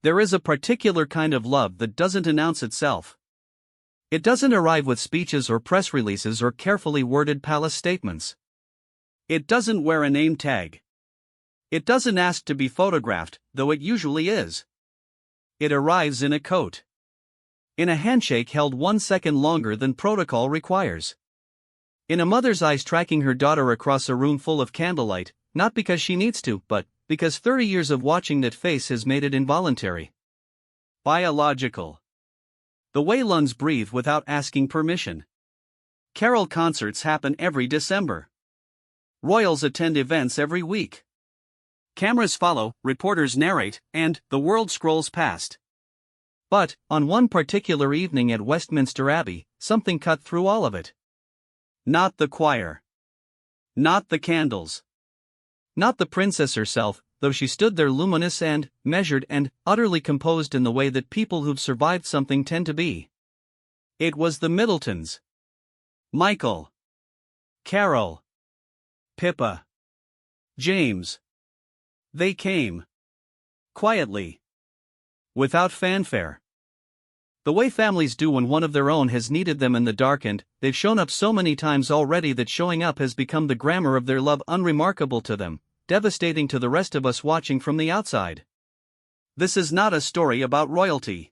There is a particular kind of love that doesn't announce itself. It doesn't arrive with speeches or press releases or carefully worded palace statements. It doesn't wear a name tag. It doesn't ask to be photographed, though it usually is. It arrives in a coat. In a handshake held 1 second longer than protocol requires. In a mother's eyes tracking her daughter across a room full of candlelight, not because she needs to, but because 30 years of watching that face has made it involuntary. Biological. The way lungs breathe without asking permission. Carol concerts happen every December. Royals attend events every week. Cameras follow, reporters narrate, and the world scrolls past. But, on one particular evening at Westminster Abbey, something cut through all of it. Not the choir. Not the candles. Not the princess herself, though she stood there luminous and measured and utterly composed in the way that people who've survived something tend to be. It was the Middletons. Michael. Carol. Pippa. James. They came. Quietly. Without fanfare. The way families do when one of their own has needed them in the dark, and they've shown up so many times already that showing up has become the grammar of their love, unremarkable to them, devastating to the rest of us watching from the outside. This is not a story about royalty.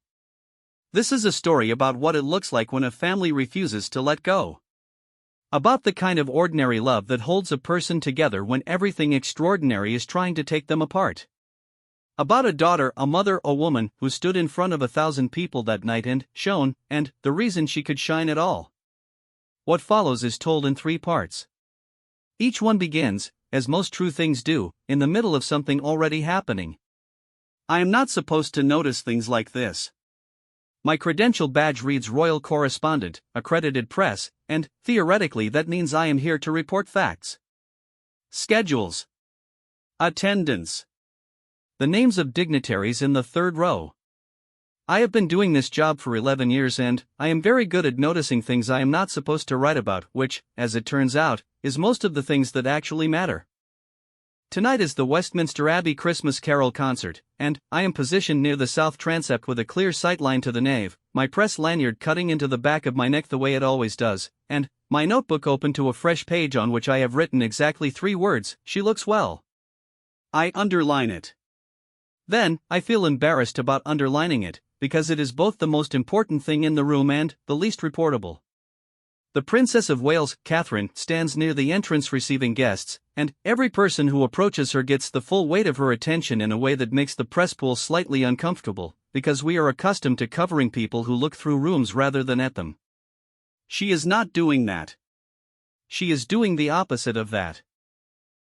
This is a story about what it looks like when a family refuses to let go. About the kind of ordinary love that holds a person together when everything extraordinary is trying to take them apart. About a daughter, a mother, a woman who stood in front of 1,000 people that night and shone, and the reason she could shine at all. What follows is told in 3 parts. Each one begins, as most true things do, in the middle of something already happening. I am not supposed to notice things like this. My credential badge reads Royal Correspondent, Accredited Press, and, theoretically, that means I am here to report facts. Schedules. Attendance. The names of dignitaries in the 3rd row. I have been doing this job for 11 years and I am very good at noticing things I am not supposed to write about, which, as it turns out, is most of the things that actually matter. Tonight is the Westminster Abbey Christmas Carol concert, and I am positioned near the south transept with a clear sightline to the nave, my press lanyard cutting into the back of my neck the way it always does, and my notebook open to a fresh page on which I have written exactly 3 words, "She looks well." I underline it. Then, I feel embarrassed about underlining it, because it is both the most important thing in the room and the least reportable. The Princess of Wales, Catherine, stands near the entrance receiving guests, and every person who approaches her gets the full weight of her attention in a way that makes the press pool slightly uncomfortable, because we are accustomed to covering people who look through rooms rather than at them. She is not doing that. She is doing the opposite of that.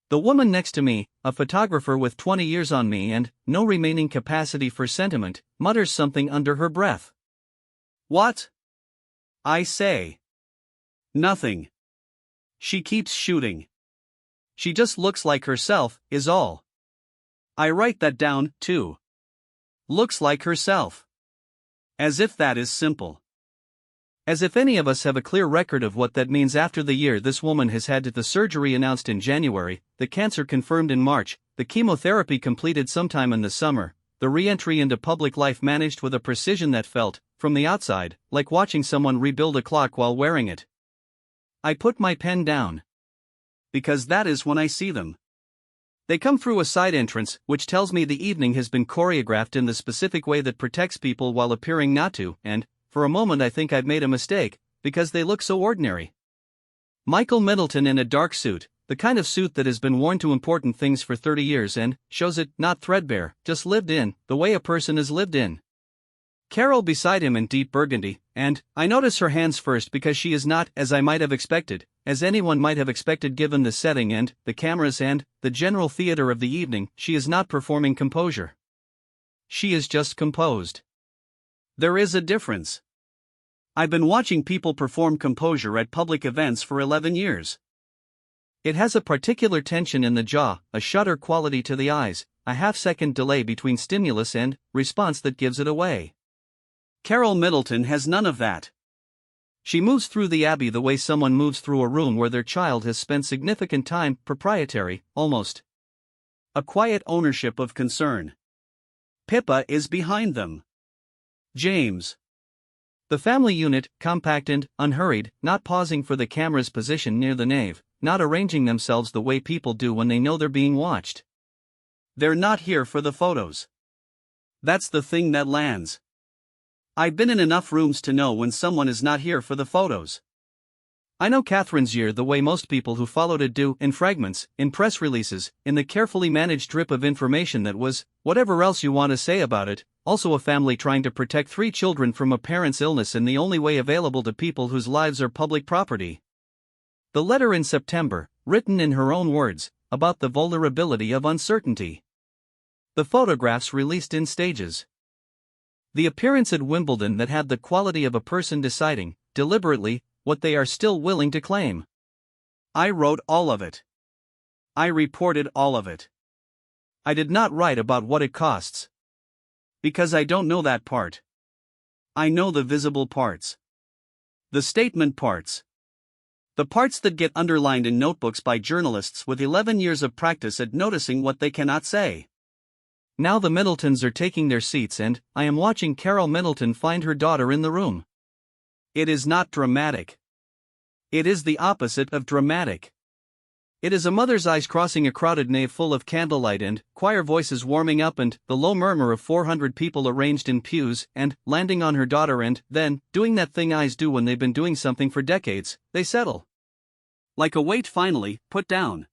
The woman next to me, a photographer with 20 years on me and no remaining capacity for sentiment, mutters something under her breath. What? I say. Nothing. She keeps shooting. She just looks like herself, is all. I write that down, too. Looks like herself. As if that is simple. As if any of us have a clear record of what that means after the year this woman has had, the surgery announced in January, the cancer confirmed in March, the chemotherapy completed sometime in the summer, the re-entry into public life managed with a precision that felt, from the outside, like watching someone rebuild a clock while wearing it. I put my pen down. Because that is when I see them. They come through a side entrance, which tells me the evening has been choreographed in the specific way that protects people while appearing not to, and, for a moment I think I've made a mistake, because they look so ordinary. Michael Middleton in a dark suit, the kind of suit that has been worn to important things for 30 years and shows it not threadbare, just lived in, the way a person is lived in. Carol beside him in deep burgundy, and I notice her hands first because she is not, as I might have expected, as anyone might have expected given the setting and the cameras and the general theater of the evening, she is not performing composure. She is just composed. There is a difference. I've been watching people perform composure at public events for 11 years. It has a particular tension in the jaw, a shutter quality to the eyes, a half-second delay between stimulus and response that gives it away. Carol Middleton has none of that. She moves through the Abbey the way someone moves through a room where their child has spent significant time, proprietary, almost. A quiet ownership of concern. Pippa is behind them. James. The family unit, compact and unhurried, not pausing for the camera's position near the nave, not arranging themselves the way people do when they know they're being watched. They're not here for the photos. That's the thing that lands. I've been in enough rooms to know when someone is not here for the photos. I know Catherine's year the way most people who followed it do, in fragments, in press releases, in the carefully managed drip of information that was, whatever else you want to say about it, also a family trying to protect 3 children from a parent's illness in the only way available to people whose lives are public property. The letter in September, written in her own words, about the vulnerability of uncertainty. The photographs released in stages. The appearance at Wimbledon that had the quality of a person deciding, deliberately, what they are still willing to claim. I wrote all of it. I reported all of it. I did not write about what it costs. Because I don't know that part. I know the visible parts. The statement parts. The parts that get underlined in notebooks by journalists with 11 years of practice at noticing what they cannot say. Now the Middletons are taking their seats and I am watching Carol Middleton find her daughter in the room. It is not dramatic. It is the opposite of dramatic. It is a mother's eyes crossing a crowded nave full of candlelight and choir voices warming up and the low murmur of 400 people arranged in pews and landing on her daughter and then, doing that thing eyes do when they've been doing something for decades, they settle. Like a weight finally put down.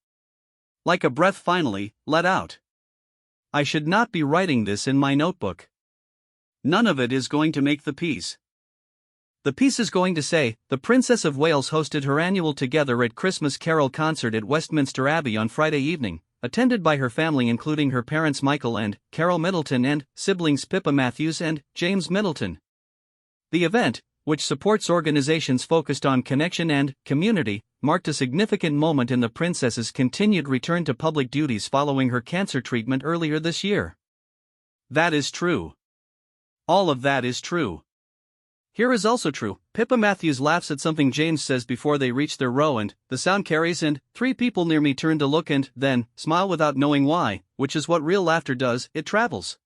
Like a breath finally let out. I should not be writing this in my notebook. None of it is going to make the piece. The piece is going to say, the Princess of Wales hosted her annual Together at Christmas Carol concert at Westminster Abbey on Friday evening, attended by her family including her parents Michael and Carol Middleton and siblings Pippa Matthews and James Middleton. The event, which supports organizations focused on connection and community, marked a significant moment in the princess's continued return to public duties following her cancer treatment earlier this year. That is true. All of that is true. Here is also true, Pippa Matthews laughs at something James says before they reach their row and the sound carries and 3 people near me turn to look and then smile without knowing why, which is what real laughter does, it travels.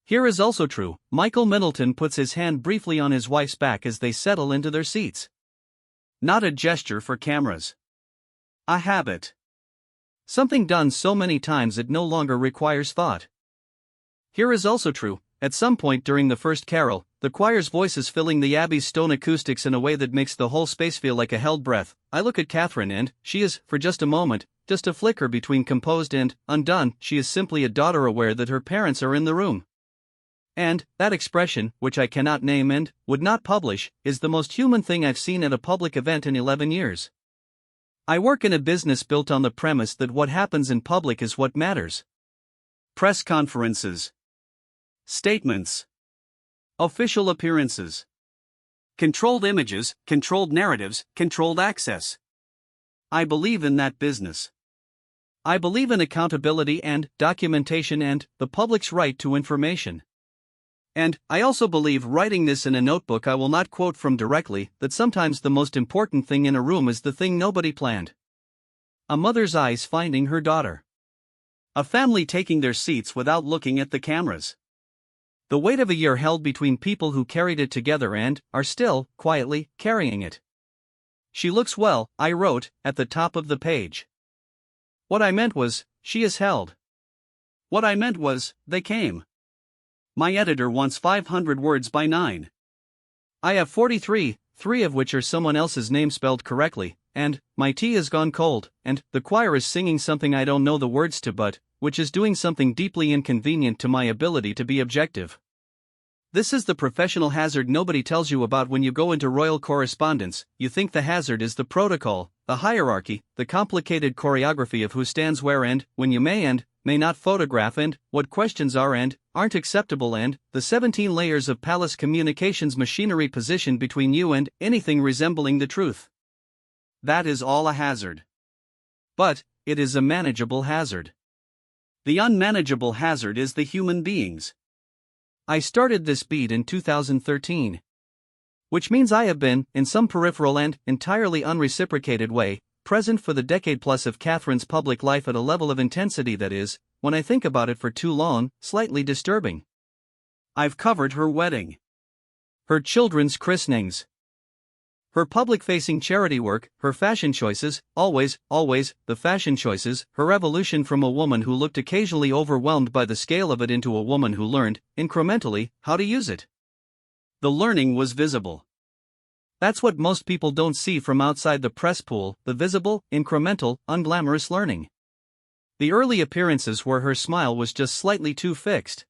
Here is also true, Michael Middleton puts his hand briefly on his wife's back as they settle into their seats. Not a gesture for cameras. A habit. Something done so many times it no longer requires thought. Here is also true, at some point during the first carol, the choir's voices filling the Abbey's stone acoustics in a way that makes the whole space feel like a held breath, I look at Catherine and she is, for just a moment, just a flicker between composed and undone, she is simply a daughter aware that her parents are in the room. And, that expression, which I cannot name and would not publish, is the most human thing I've seen at a public event in 11 years. I work in a business built on the premise that what happens in public is what matters. Press conferences. Statements. Official appearances. Controlled images, controlled narratives, controlled access. I believe in that business. I believe in accountability and documentation and the public's right to information. And I also believe, writing this in a notebook I will not quote from directly, that sometimes the most important thing in a room is the thing nobody planned. A mother's eyes finding her daughter. A family taking their seats without looking at the cameras. The weight of a year held between people who carried it together and are still, quietly, carrying it. She looks well, I wrote, at the top of the page. What I meant was, she is held. What I meant was, they came. My editor wants 500 words by 9. I have 43, 3 of which are someone else's name spelled correctly, and my tea has gone cold, and the choir is singing something I don't know the words to but, which is doing something deeply inconvenient to my ability to be objective. This is the professional hazard nobody tells you about when you go into royal correspondence. You think the hazard is the protocol, the hierarchy, the complicated choreography of who stands where and when you may and may not photograph and what questions are and aren't acceptable and the 17 layers of palace communications machinery positioned between you and anything resembling the truth. That is all a hazard. But it is a manageable hazard. The unmanageable hazard is the human beings. I started this beat in 2013. Which means I have been, in some peripheral and entirely unreciprocated way, present for the decade plus of Catherine's public life at a level of intensity that is, when I think about it for too long, slightly disturbing. I've covered her wedding, her children's christenings, her public-facing charity work, her fashion choices, always, the fashion choices, her evolution from a woman who looked occasionally overwhelmed by the scale of it into a woman who learned, incrementally, how to use it. The learning was visible. That's what most people don't see from outside the press pool, the visible, incremental, unglamorous learning. The early appearances where her smile was just slightly too fixed.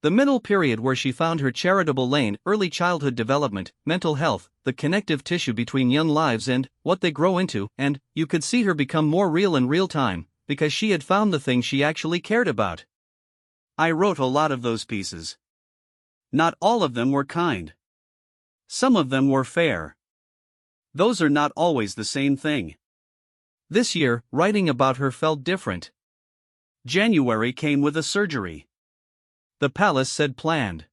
The middle period where she found her charitable lane, early childhood development, mental health, the connective tissue between young lives and what they grow into, and you could see her become more real in real time, because she had found the thing she actually cared about. I wrote a lot of those pieces. Not all of them were kind. Some of them were fair. Those are not always the same thing. This year, writing about her felt different. January came with a surgery. The palace said planned.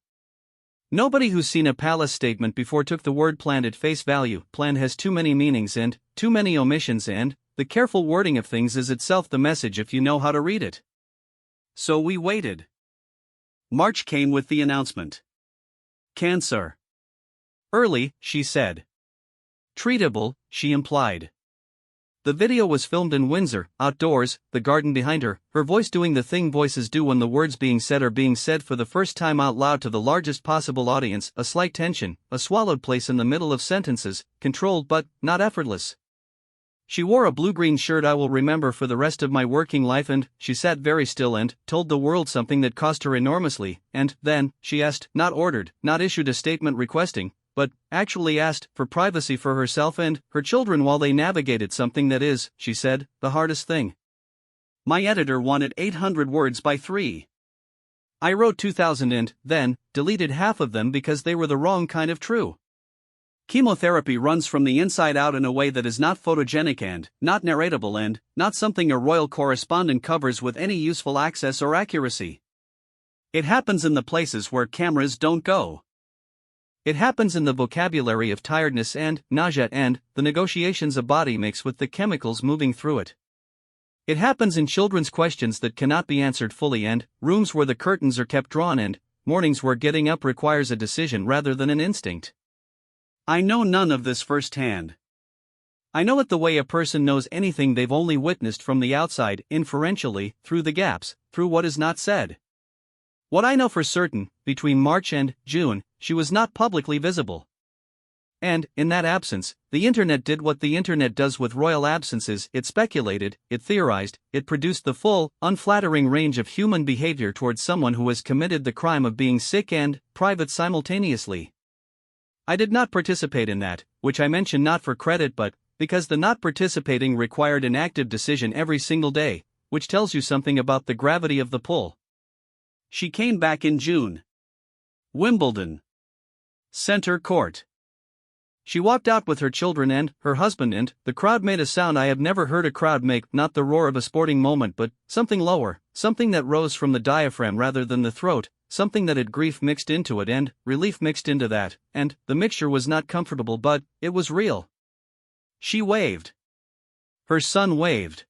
Nobody who's seen a palace statement before took the word planned at face value. Plan has too many meanings and too many omissions, and the careful wording of things is itself the message if you know how to read it. So we waited. March came with the announcement. Cancer. Early, she said. Treatable, she implied. The video was filmed in Windsor, outdoors, the garden behind her, her voice doing the thing voices do when the words being said are being said for the first time out loud to the largest possible audience, a slight tension, a swallowed place in the middle of sentences, controlled but not effortless. She wore a blue-green shirt I will remember for the rest of my working life, and she sat very still and told the world something that cost her enormously, and then, she asked, not ordered, not issued a statement requesting, but actually asked for privacy for herself and her children while they navigated something that is, she said, the hardest thing. My editor wanted 800 words by 3. I wrote 2,000 and, then, deleted half of them because they were the wrong kind of true. Chemotherapy runs from the inside out in a way that is not photogenic and not narratable and not something a royal correspondent covers with any useful access or accuracy. It happens in the places where cameras don't go. It happens in the vocabulary of tiredness and nausea and the negotiations a body makes with the chemicals moving through it. It happens in children's questions that cannot be answered fully and rooms where the curtains are kept drawn and mornings where getting up requires a decision rather than an instinct. I know none of this firsthand. I know it the way a person knows anything they've only witnessed from the outside, inferentially, through the gaps, through what is not said. What I know for certain, between March and June, she was not publicly visible. And, in that absence, the internet did what the internet does with royal absences: it speculated, it theorized, it produced the full, unflattering range of human behavior towards someone who has committed the crime of being sick and private simultaneously. I did not participate in that, which I mention not for credit but because the not participating required an active decision every single day, which tells you something about the gravity of the pull. She came back in June. Wimbledon. Centre Court. She walked out with her children and her husband, and the crowd made a sound I have never heard a crowd make, not the roar of a sporting moment but something lower, something that rose from the diaphragm rather than the throat, something that had grief mixed into it and relief mixed into that, and the mixture was not comfortable but it was real. She waved. Her son waved.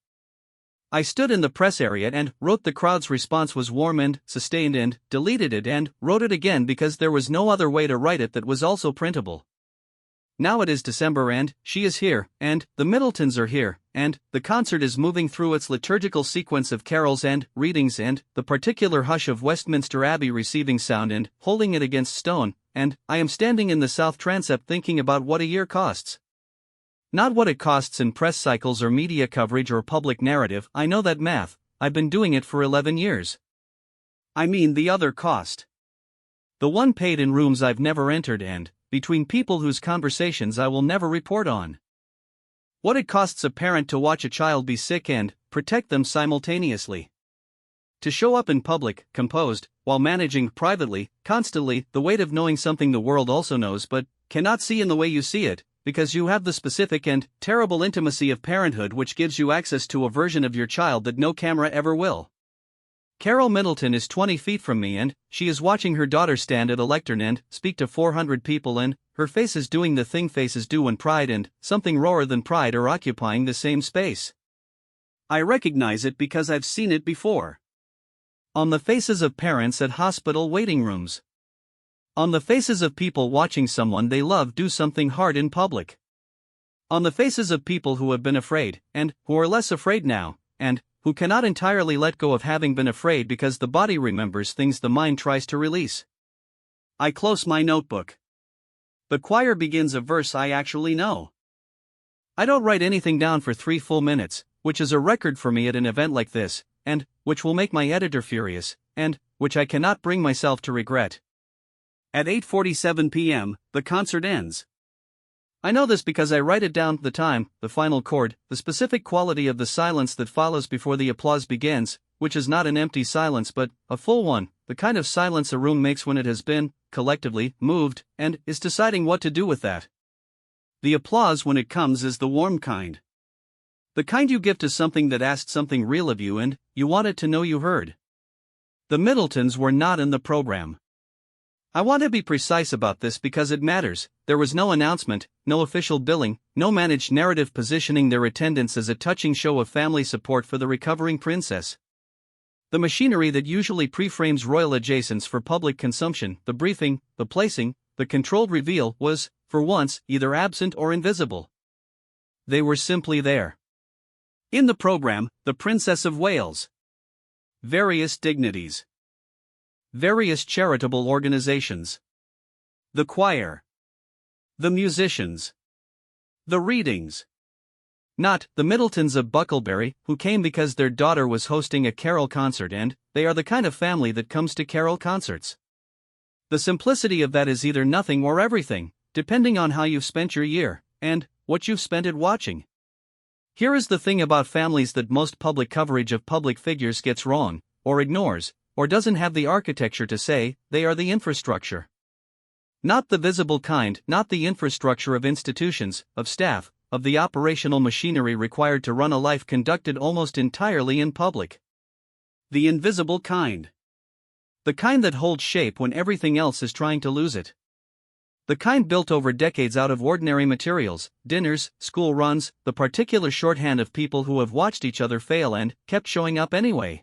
I stood in the press area and wrote the crowd's response was warm and sustained and deleted it and wrote it again because there was no other way to write it that was also printable. Now it is December and she is here, and the Middletons are here, and the concert is moving through its liturgical sequence of carols and readings and the particular hush of Westminster Abbey receiving sound and holding it against stone, and I am standing in the south transept thinking about what a year costs. Not what it costs in press cycles or media coverage or public narrative. I know that math, I've been doing it for 11 years. I mean the other cost. The one paid in rooms I've never entered and between people whose conversations I will never report on. What it costs a parent to watch a child be sick and protect them simultaneously. To show up in public, composed, while managing privately, constantly, the weight of knowing something the world also knows but cannot see in the way you see it, because you have the specific and terrible intimacy of parenthood which gives you access to a version of your child that no camera ever will. Carol Middleton is 20 feet from me and she is watching her daughter stand at a lectern and speak to 400 people and her face is doing the thing faces do when pride and something rawer than pride are occupying the same space. I recognize it because I've seen it before. On the faces of parents at hospital waiting rooms. On the faces of people watching someone they love do something hard in public. On the faces of people who have been afraid, and who are less afraid now, and who cannot entirely let go of having been afraid because the body remembers things the mind tries to release. I close my notebook. The choir begins a verse I actually know. I don't write anything down for 3 full minutes, which is a record for me at an event like this, and which will make my editor furious, and which I cannot bring myself to regret. At 8:47 p.m., the concert ends. I know this because I write it down: the time, the final chord, the specific quality of the silence that follows before the applause begins, which is not an empty silence but a full one, the kind of silence a room makes when it has been, collectively, moved, and is deciding what to do with that. The applause when it comes is the warm kind. The kind you give to something that asked something real of you and you want it to know you heard. The Middletons were not in the program. I want to be precise about this because it matters. There was no announcement, no official billing, no managed narrative positioning their attendance as a touching show of family support for the recovering princess. The machinery that usually pre-frames royal adjacents for public consumption, the briefing, the placing, the controlled reveal, was, for once, either absent or invisible. They were simply there. In the program, the Princess of Wales. Various dignities. Various charitable organizations. The choir. The musicians. The readings. Not the Middletons of Bucklebury, who came because their daughter was hosting a carol concert and they are the kind of family that comes to carol concerts. The simplicity of that is either nothing or everything, depending on how you've spent your year, and what you've spent it watching. Here is the thing about families that most public coverage of public figures gets wrong, or ignores, or doesn't have the architecture to say: they are the infrastructure. Not the visible kind, not the infrastructure of institutions, of staff, of the operational machinery required to run a life conducted almost entirely in public. The invisible kind. The kind that holds shape when everything else is trying to lose it. The kind built over decades out of ordinary materials, dinners, school runs, the particular shorthand of people who have watched each other fail and kept showing up anyway.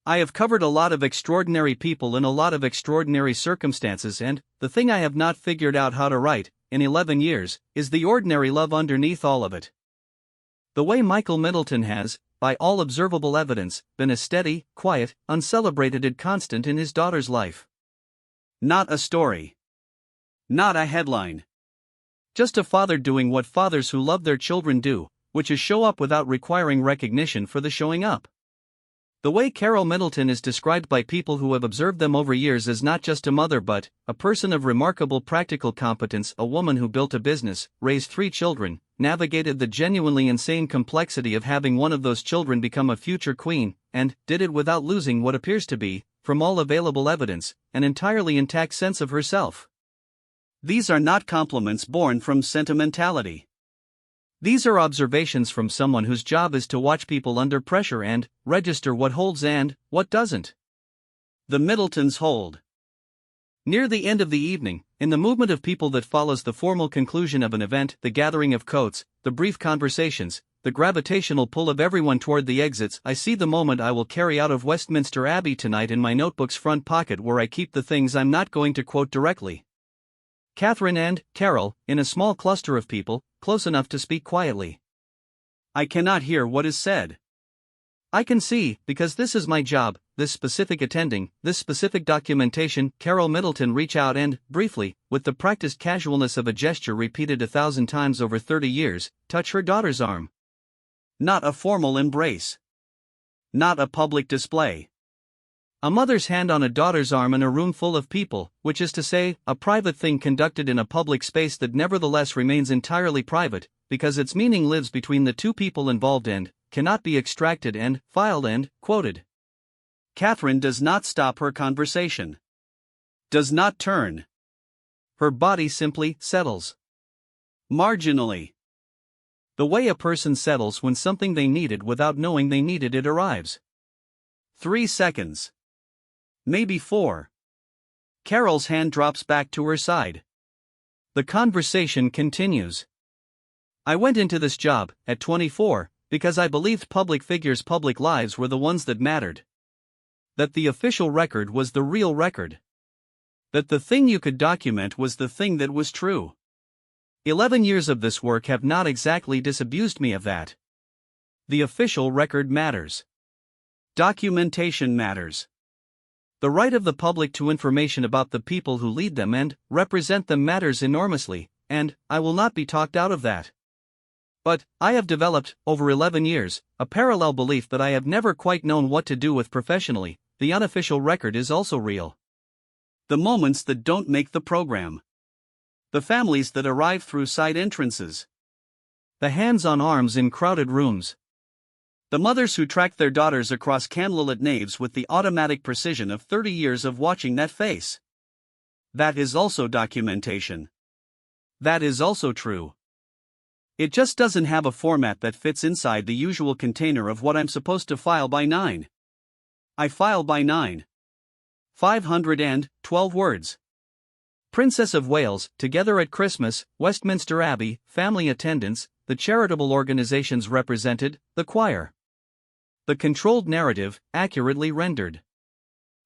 I have covered a lot of extraordinary people in a lot of extraordinary circumstances, and the thing I have not figured out how to write, in 11 years, is the ordinary love underneath all of it. The way Michael Middleton has, by all observable evidence, been a steady, quiet, uncelebrated constant in his daughter's life. Not a story. Not a headline. Just a father doing what fathers who love their children do, which is show up without requiring recognition for the showing up. The way Carol Middleton is described by people who have observed them over years is not just a mother but a person of remarkable practical competence, a woman who built a business, raised 3 children, navigated the genuinely insane complexity of having one of those children become a future queen, and did it without losing what appears to be, from all available evidence, an entirely intact sense of herself. These are not compliments born from sentimentality. These are observations from someone whose job is to watch people under pressure and register what holds and what doesn't. The Middletons hold. Near the end of the evening, in the movement of people that follows the formal conclusion of an event, the gathering of coats, the brief conversations, the gravitational pull of everyone toward the exits, I see the moment I will carry out of Westminster Abbey tonight in my notebook's front pocket where I keep the things I'm not going to quote directly. Catherine and Carol, in a small cluster of people, close enough to speak quietly. I cannot hear what is said. I can see, because this is my job, this specific attending, this specific documentation. Carol Middleton reach out and, briefly, with the practiced casualness of a gesture repeated 1,000 times over 30 years, touch her daughter's arm. Not a formal embrace. Not a public display. A mother's hand on a daughter's arm in a room full of people, which is to say, a private thing conducted in a public space that nevertheless remains entirely private, because its meaning lives between the 2 people involved and cannot be extracted and filed and quoted. Catherine does not stop her conversation. Does not turn. Her body simply settles. Marginally. The way a person settles when something they needed without knowing they needed it arrives. 3 seconds. Maybe 4. Carol's hand drops back to her side. The conversation continues. I went into this job, at 24, because I believed public figures' public lives were the ones that mattered. That the official record was the real record. That the thing you could document was the thing that was true. 11 years of this work have not exactly disabused me of that. The official record matters. Documentation matters. The right of the public to information about the people who lead them and represent them matters enormously, and I will not be talked out of that. But I have developed, over 11 years, a parallel belief that I have never quite known what to do with professionally. The unofficial record is also real. The moments that don't make the program. The families that arrive through side entrances. The hands on arms in crowded rooms. The mothers who track their daughters across candlelit naves with the automatic precision of 30 years of watching that face. That is also documentation. That is also true. It just doesn't have a format that fits inside the usual container of what I'm supposed to file by 9. I file by 9. 512 words. Princess of Wales, Together at Christmas, Westminster Abbey, family attendance, the charitable organizations represented, the choir. The controlled narrative, accurately rendered.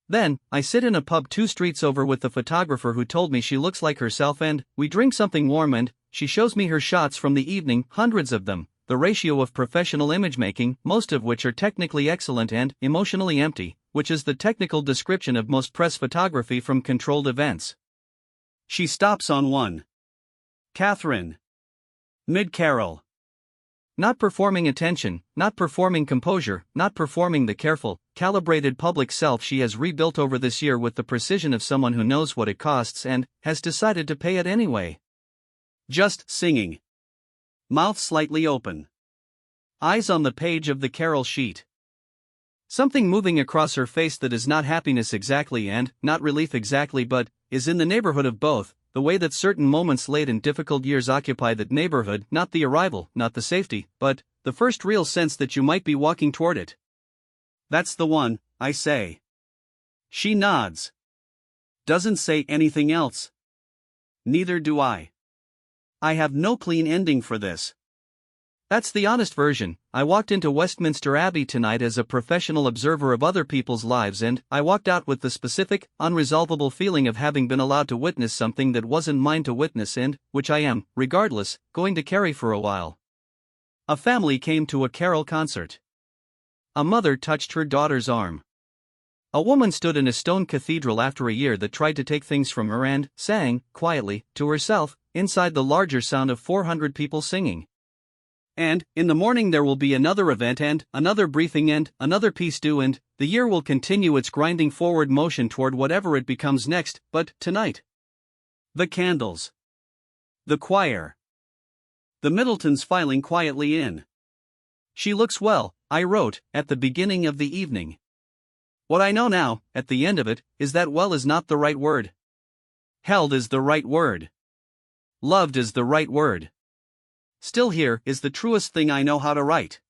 Then, I sit in a pub 2 streets over with the photographer who told me she looks like herself, and we drink something warm and she shows me her shots from the evening, hundreds of them, the ratio of professional image making, most of which are technically excellent and emotionally empty, which is the technical description of most press photography from controlled events. She stops on one. Catherine. Mid-carol. Not performing attention, not performing composure, not performing the careful, calibrated public self she has rebuilt over this year with the precision of someone who knows what it costs and has decided to pay it anyway. Just singing. Mouth slightly open. Eyes on the page of the carol sheet. Something moving across her face that is not happiness exactly and not relief exactly, but is in the neighborhood of both, the way that certain moments late in difficult years occupy that neighborhood, not the arrival, not the safety, but the first real sense that you might be walking toward it. That's the one, I say. She nods. Doesn't say anything else. Neither do I. I have no clean ending for this. That's the honest version. I walked into Westminster Abbey tonight as a professional observer of other people's lives, and I walked out with the specific, unresolvable feeling of having been allowed to witness something that wasn't mine to witness and which I am, regardless, going to carry for a while. A family came to a carol concert. A mother touched her daughter's arm. A woman stood in a stone cathedral after a year that tried to take things from her and sang, quietly, to herself, inside the larger sound of 400 people singing. And, in the morning there will be another event and another briefing and another piece due, and the year will continue its grinding forward motion toward whatever it becomes next, but tonight. The candles. The choir. The Middletons filing quietly in. She looks well, I wrote, at the beginning of the evening. What I know now, at the end of it, is that well is not the right word. Held is the right word. Loved is the right word. Still here is the truest thing I know how to write.